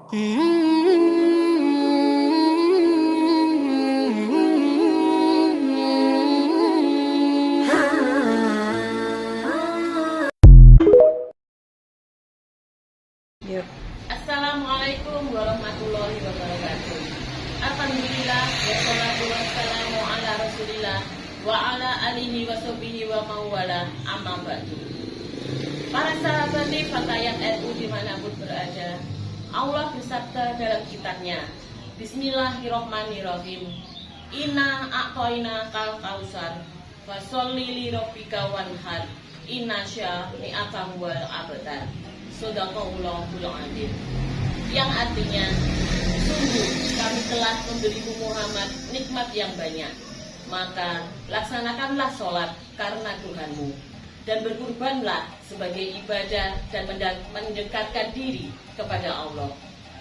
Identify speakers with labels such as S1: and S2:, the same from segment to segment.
S1: Yuk.
S2: Assalamualaikum warahmatullahi wabarakatuh. Alhamdulillah wassalatu wassalamu ala rasulillah wa ala alihi wa sahbihi wa mawala amma ba'du. Para sahabat Fatayat NU dimanapun berada, Allah bersabda dalam kitabnya, Bismillahirrohmanirrohim, Inna a'toina kal kausar fasolli li rabbika wanhar inna syani'aka huwal abtar. Shadaqallahul adzim. Yang artinya, sungguh kami telah memberimu Muhammad nikmat yang banyak, maka laksanakanlah sholat karena Tuhanmu, dan berkurbanlah sebagai ibadah dan mendekatkan diri kepada Allah.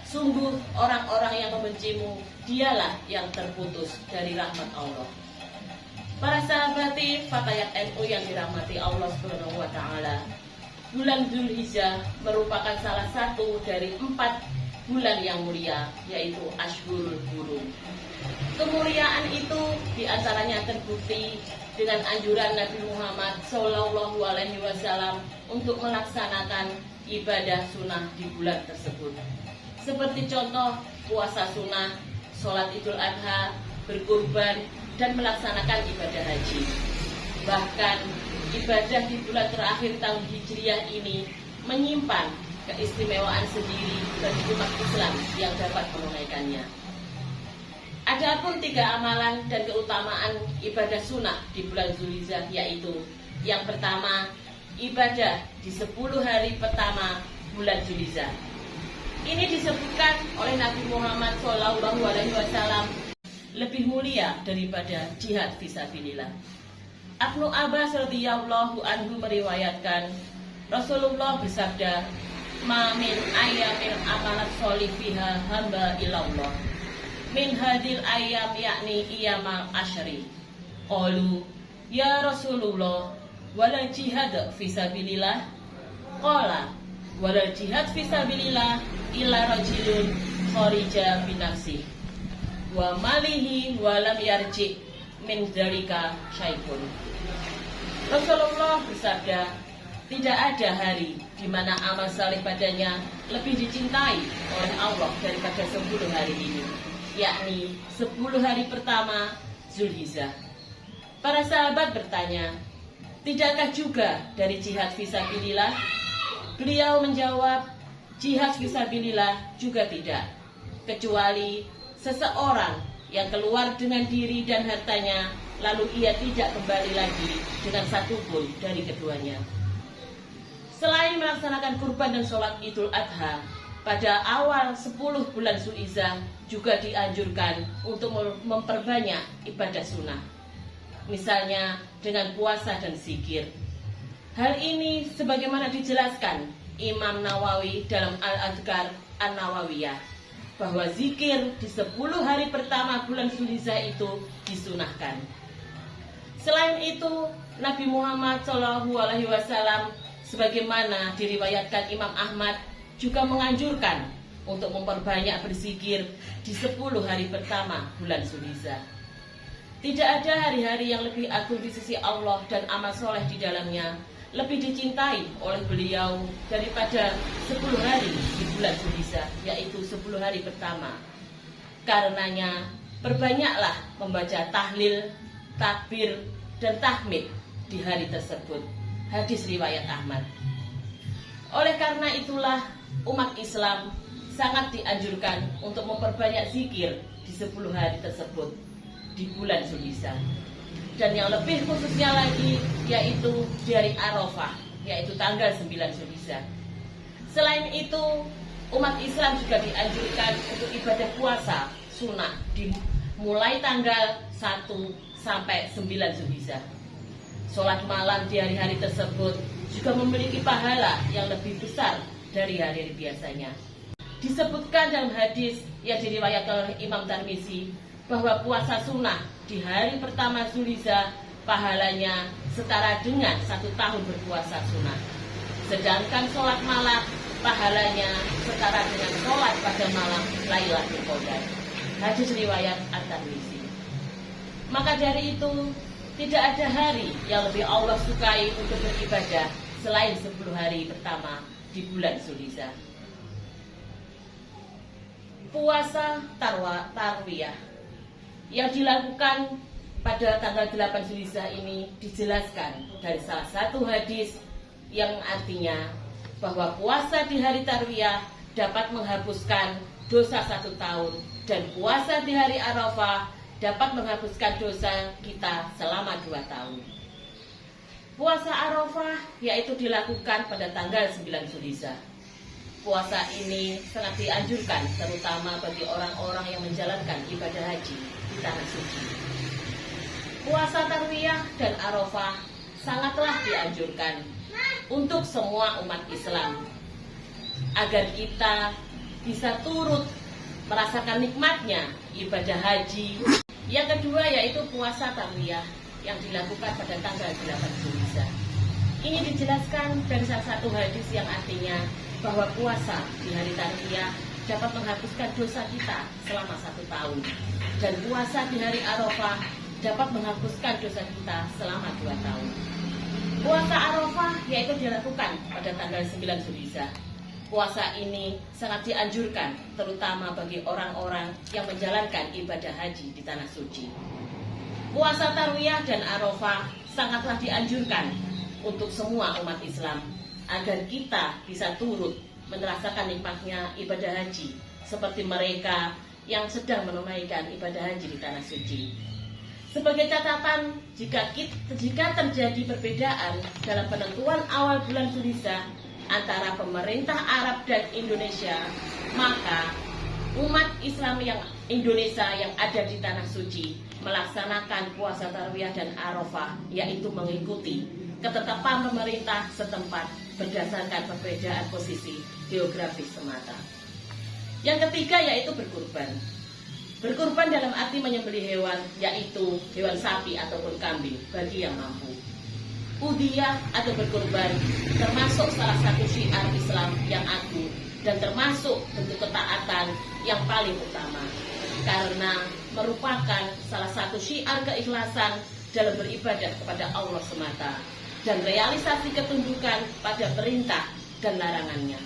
S2: Sungguh orang-orang yang membencimu, dialah yang terputus dari rahmat Allah. Para sahabat Fatayat NU yang dirahmati Allah Subhanahu wa Ta'ala, bulan Dzulhijjah merupakan salah satu dari 4 bulan yang mulia, yaitu Ashhurul Hurum. Kemuliaan itu diantaranya terbukti dengan anjuran Nabi Muhammad SAW untuk melaksanakan ibadah sunnah di bulan tersebut. Seperti contoh puasa sunnah, sholat Idul Adha, berkurban, dan melaksanakan ibadah haji. Bahkan ibadah di bulan terakhir tahun Hijriah ini menyimpan keistimewaan sendiri bagi umat Islam yang dapat menunaikannya. Adapun 3 amalan dan keutamaan ibadah sunnah di bulan Dzulhijjah, yaitu yang pertama, ibadah di 10 hari pertama bulan Dzulhijjah. Ini disebutkan oleh Nabi Muhammad SAW lebih mulia daripada jihad fisabilillah. Ibnu Abbas radhiyallahu anhu meriwayatkan, Rasulullah bersabda, "Ma min ayyamin amalat sholih fiha hamba ilallah min hadil ayyam yakni iyamal asyri." Qalu, "Ya Rasulullah, wala jihad fisabilillah?" Qala, "Wala jihad fisabilillah illa rajulun kharija bi nafsihi wa malihi wa lam yarji min dzalika syai'un." Rasulullah bersabda, tidak ada hari di mana amal saleh padanya lebih dicintai oleh Allah daripada 10 hari ini, yakni 10 hari pertama Dzulhijjah. Para sahabat bertanya, tidakkah juga dari jihad fisabilillah? Beliau menjawab, jihad fisabilillah juga tidak, kecuali seseorang yang keluar dengan diri dan hartanya, lalu ia tidak kembali lagi dengan satu pun dari keduanya. Selain melaksanakan kurban dan sholat Idul Adha, pada awal 10 bulan Dzulhijjah juga dianjurkan untuk memperbanyak ibadah sunnah, misalnya dengan puasa dan zikir. Hal ini sebagaimana dijelaskan Imam Nawawi dalam Al-Adhkar An-Nawawiyah, bahwa zikir di 10 hari pertama bulan Dzulhijjah itu disunahkan. Selain itu, Nabi Muhammad SAW sebagaimana diriwayatkan Imam Ahmad juga menganjurkan untuk memperbanyak berzikir di 10 hari pertama bulan Dzulhijjah. Tidak ada hari-hari yang lebih agung di sisi Allah dan amal soleh di dalamnya lebih dicintai oleh beliau daripada 10 hari di bulan Dzulhijjah, yaitu 10 hari pertama. Karenanya perbanyaklah membaca tahlil, takbir, dan tahmid di hari tersebut. Hadis riwayat Ahmad. Oleh karena itulah umat Islam sangat dianjurkan untuk memperbanyak zikir di 10 hari tersebut di bulan Dzulhijjah. Dan yang lebih khususnya lagi yaitu di hari Arafah, yaitu tanggal 9 Dzulhijjah. Selain itu, umat Islam juga dianjurkan untuk ibadah puasa sunnah mulai tanggal 1 sampai 9 Dzulhijjah. Sholat malam di hari-hari tersebut juga memiliki pahala yang lebih besar dari hari-hari biasanya. Disebutkan dalam hadis yang diriwayatkan oleh Imam Tirmizi bahwa puasa sunnah di hari pertama Dzulhijjah pahalanya setara dengan 1 tahun berpuasa sunnah. Sedangkan sholat malam pahalanya setara dengan sholat pada malam Lailatul Qadar. Hadis riwayat At-Tirmidzi. Maka dari itu, tidak ada hari yang lebih Allah sukai untuk beribadah selain 10 hari pertama di bulan Zulhijjah. Puasa Tarwiyah yang dilakukan pada tanggal 8 Zulhijjah ini dijelaskan dari salah satu hadis yang artinya bahwa puasa di hari Tarwiyah dapat menghapuskan dosa 1 tahun, dan puasa di hari Arafah dapat menghapuskan dosa kita selama 2 tahun. Puasa Arafah yaitu dilakukan pada tanggal 9 Zulhijjah. Puasa ini sangat dianjurkan terutama bagi orang-orang yang menjalankan ibadah haji di tanah suci. Puasa Tarwiyah dan Arafah sangatlah dianjurkan untuk semua umat Islam agar kita bisa turut merasakan nikmatnya ibadah haji. Yang kedua yaitu puasa Tarwiyah yang dilakukan pada tanggal 8 Zulhijjah. Ini dijelaskan dari salah satu hadis yang artinya bahwa puasa di hari Tarwiyah dapat menghapuskan dosa kita selama 1 tahun, dan puasa di hari Arafah dapat menghapuskan dosa kita selama 2 tahun. Puasa Arafah yaitu dilakukan pada tanggal 9 Zulhijjah. Puasa ini sangat dianjurkan terutama bagi orang-orang yang menjalankan ibadah haji di tanah suci. Puasa Tarwiyah dan Arafah sangatlah dianjurkan untuk semua umat Islam agar kita bisa turut merasakan nikmatnya ibadah haji seperti mereka yang sedang menunaikan ibadah haji di tanah suci. Sebagai catatan, jika terjadi perbedaan dalam penentuan awal bulan Zulhijjah antara pemerintah Arab dan Indonesia, maka umat Islam yang Indonesia yang ada di tanah suci melaksanakan puasa Tarwiyah dan Arafah, yaitu mengikuti ketetapan pemerintah setempat berdasarkan perbedaan posisi geografis semata. Yang ketiga yaitu berkurban. Berkurban dalam arti menyembelih hewan, yaitu hewan sapi ataupun kambing bagi yang mampu. Udhiyah atau berkurban termasuk salah satu syiar Islam yang agung dan termasuk bentuk ketaatan yang paling utama, karena merupakan salah satu syiar keikhlasan dalam beribadah kepada Allah semata dan realisasi ketundukan pada perintah dan larangannya.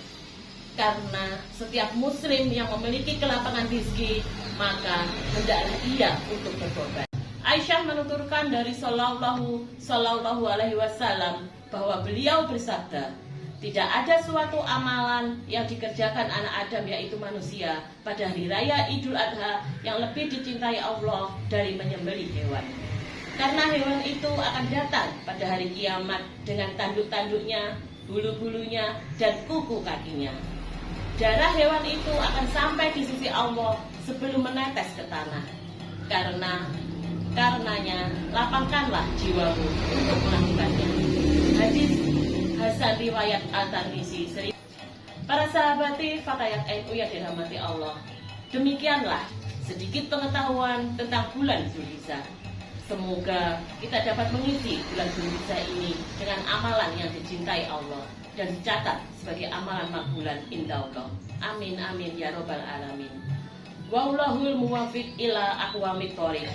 S2: Karena setiap muslim yang memiliki kelapangan rezeki, maka hendaklah ia untuk berkorban. Aisyah menuturkan dari Sallallahu Alaihi Wasallam bahwa beliau bersabda, tidak ada suatu amalan yang dikerjakan anak Adam yaitu manusia pada hari raya Idul Adha yang lebih dicintai Allah dari menyembelih hewan. Karena hewan itu akan datang pada hari kiamat dengan tanduk-tanduknya, bulu-bulunya, dan kuku kakinya. Darah hewan itu akan sampai di sisi Allah sebelum menetes ke tanah. Karenanya lapangkanlah jiwamu untuk melakukannya. Hadis Hasan riwayat At-Tirmidzi. Para sahabati Fatayat NU yang dirahmati Allah, demikianlah sedikit pengetahuan tentang bulan Zulhijjah. Semoga kita dapat mengisi bulan Zulhijjah ini dengan amalan yang dicintai Allah dan dicatat sebagai amalan makbulan indallah. Amin amin ya robbal alamin. Wallahul muwaffiq ila aqwamit thoriq.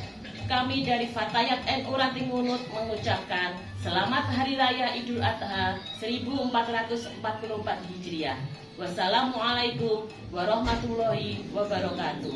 S2: Kami dari Fatayat NU Ranting Ngunut mengucapkan selamat Hari Raya Idul Adha 1444 Hijriah. Wassalamualaikum warahmatullahi wabarakatuh.